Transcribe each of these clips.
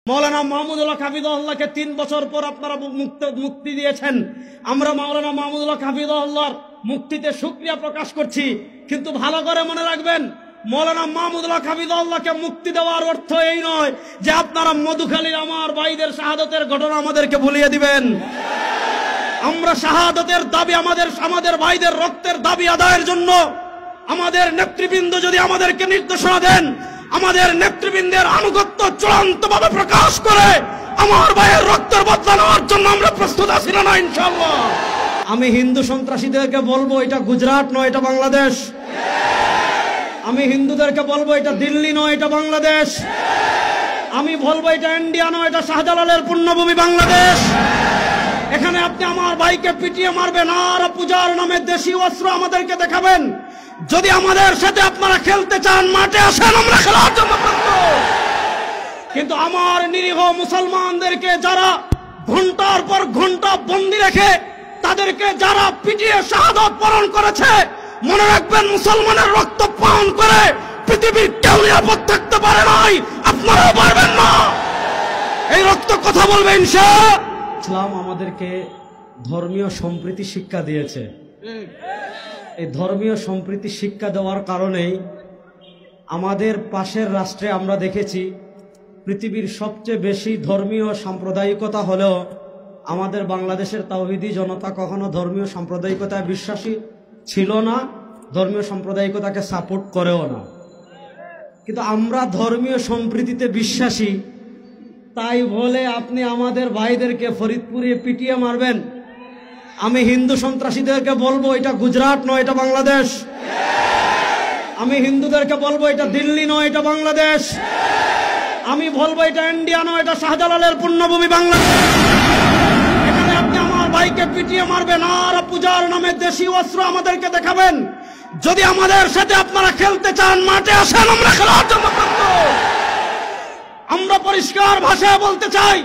মৌলানা মাহমুদুল্লাহ হাফিজাহুল্লাহকে 3 বছর পর আপনারা মুক্তি দিয়েছেন। আমরা মৌলানা মাহমুদুল্লাহ হাফিজাহুল্লাহর মুক্তিতে শুকরিয়া প্রকাশ করছি। কিন্তু ভালো করে মনে রাখবেন, মৌলানা মাহমুদুল্লাহ হাফিজাহুল্লাহকে মুক্তি দেওয়ার অর্থ এই নয় যে আপনারা মধুখালীর আমার ভাইদের শাহাদতের ঘটনা আমাদেরকে ভুলিয়ে দিবেন। আমরা শাহাদতের দাবি আমাদের ভাইদের রক্তের দাবি আদায়ের জন্য আমাদের নেতৃবৃন্দ যদি আমাদেরকে নির্দেশনা দেন, আমাদের নেতৃবৃন্দের আনুগত্য চূড়ান্তভাবে প্রকাশ করে আমার ভাইয়ের রক্তের বদলা নেওয়ার জন্য আমরা প্রস্তুত আছি না ইনশাআল্লাহ। আমি হিন্দু সন্ত্রাসীদেরকে বলবো এটা গুজরাট নয়, এটা বাংলাদেশ। আমি হিন্দুদেরকে বলবো এটা দিল্লি নয়, এটা বাংলাদেশ। আমি বলবো এটা ইন্ডিয়া নয়, এটা শাহজালালের পুণ্যভূমি বাংলাদেশ। এখানে আপনি আমার ভাইকে পিটিয়ে মারবেন আর পূজার নামে দেশি অস্ত্র আমাদেরকে দেখাবেন। যদি আমাদের সাথে আপনারা খেলতে চান, মাঠে আসেন, আমরা খেলার জন্য প্রস্তুত। কিন্তু আমার নিরীহ মুসলমানদেরকে যারা ঘন্টার পর ঘন্টা বন্দী রেখে তাদেরকে যারা পিটিয়ে শাহাদাত বরণ করেছে, মনে রাখবেন মুসলমানের রক্ত পান করে পৃথিবীর কেউ নিরাপদ থাকতে পারে নাই, আপনারাও পারবেন না। এই রক্ত কথা বলবে ইনশাআল্লাহ। ইসলাম আমাদেরকে ধর্মীয় সম্প্রীতি শিক্ষা দিয়েছে। এই ধর্মীয় সম্প্রীতি শিক্ষা দেওয়ার কারণেই আমাদের পাশের রাষ্ট্রে আমরা দেখেছি পৃথিবীর সবচেয়ে বেশি ধর্মীয় সাম্প্রদায়িকতা হলেও আমাদের বাংলাদেশের তাওহীদি জনতা কখনো ধর্মীয় সাম্প্রদায়িকতায় বিশ্বাসী ছিল না, ধর্মীয় সাম্প্রদায়িকতাকে সাপোর্ট করেও না। কিন্তু আমরা ধর্মীয় সম্প্রীতিতে বিশ্বাসী, তাই বলে আপনি আমাদের ভাইদেরকে ফরিদপুরে পিটিয়ে মারবেন। আমি হিন্দু সন্ত্রাসীদেরকে বলবো এটা গুজরাট নয়, এটা বাংলাদেশ। আমি হিন্দুদেরকে বলবো এটা দিল্লি নয়, এটা বাংলাদেশ। আমি বলবো এটা ইন্ডিয়া নয়, এটা শাহজালালের পুণ্যভূমি বাংলাদেশ। এখানে আপনি আমার ভাইকে পিটিয়ে মারবেন আর পূজার নামে দেশি অস্ত্র আমাদেরকে দেখাবেন। যদি আমাদের সাথে আপনারা খেলতে চান, মাঠে আসেন, আমরা খেলার জন্য প্রস্তুত। আমরা পরিষ্কার ভাষায় বলতে চাই,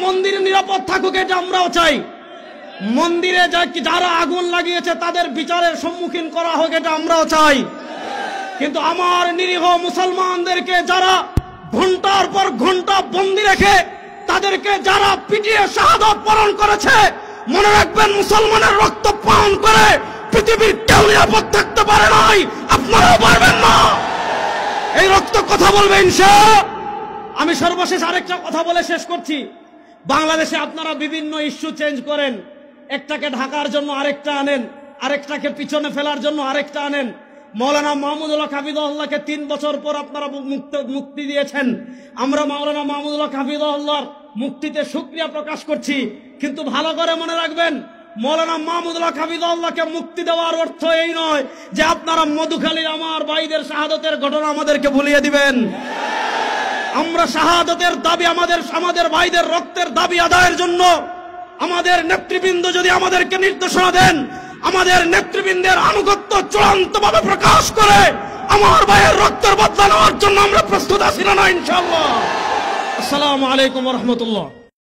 মন্দিরে নিরাপদ থাকুক, এটা আমরাও চাই। মন্দিরে যারা আগুন লাগিয়েছে তাদের বিচারের সম্মুখীন করা হোক, এটা আমরাও চাই। কিন্তু আমার নিরীহ মুসলমানদেরকে যারা ঘন্টার পর ঘন্টা বন্দী রেখে তাদেরকে যারা পিটিয়ে শাহাদাত বরণ করেছে, মনে রাখবেন মুসলমানের রক্ত পান করে পৃথিবীর কেউ নিরাপদ থাকতে পারে নাই, আপনারাও পারবেন না। এই রক্ত কথা বলবে ইনশাআল্লাহ। আমি সর্বশেষ আরেকটা কথা বলে শেষ করছি। বাংলাদেশে আপনারা বিভিন্ন ইস্যু চেঞ্জ করেন, একটাকে ঢাকার জন্য আরেকটা আনেন, আরেকটাকে পিছনে ফেলার জন্য আরেকটা আনেন। মৌলানা মাহমুদুল্লাহ হাফিজাহুল্লাহকে 3 বছর পর আপনারা মুক্তি দিয়েছেন। আমরা মৌলানা মাহমুদুল্লাহ হাফিজাহুল্লাহর মুক্তিতে শুকরিয়া প্রকাশ করছি। কিন্তু ভালো করে মনে রাখবেন, মৌলানা মাহমুদুল্লাহ হাফিজাহুল্লাহকে মুক্তি দেওয়ার অর্থ এই নয় যে আপনারা মধুখালীর আমার ভাইদের শাহাদতের ঘটনা আমাদেরকে ভুলিয়ে দিবেন। আমরা শাহাদতের দাবি আমাদের ভাইদের রক্তের দাবি আদায়ের জন্য আমাদের নেতৃবৃন্দ যদি আমাদেরকে নির্দেশনা দেন, আমাদের নেতৃবৃন্দের আনুগত্য চূড়ান্তভাবে প্রকাশ করে আমার ভাইয়ের রক্তের বদলা নেওয়ার জন্য আমরা প্রস্তুত আছি না ইনশাআল্লাহ। আসসালামু আলাইকুম ওয়া রাহমাতুল্লাহ।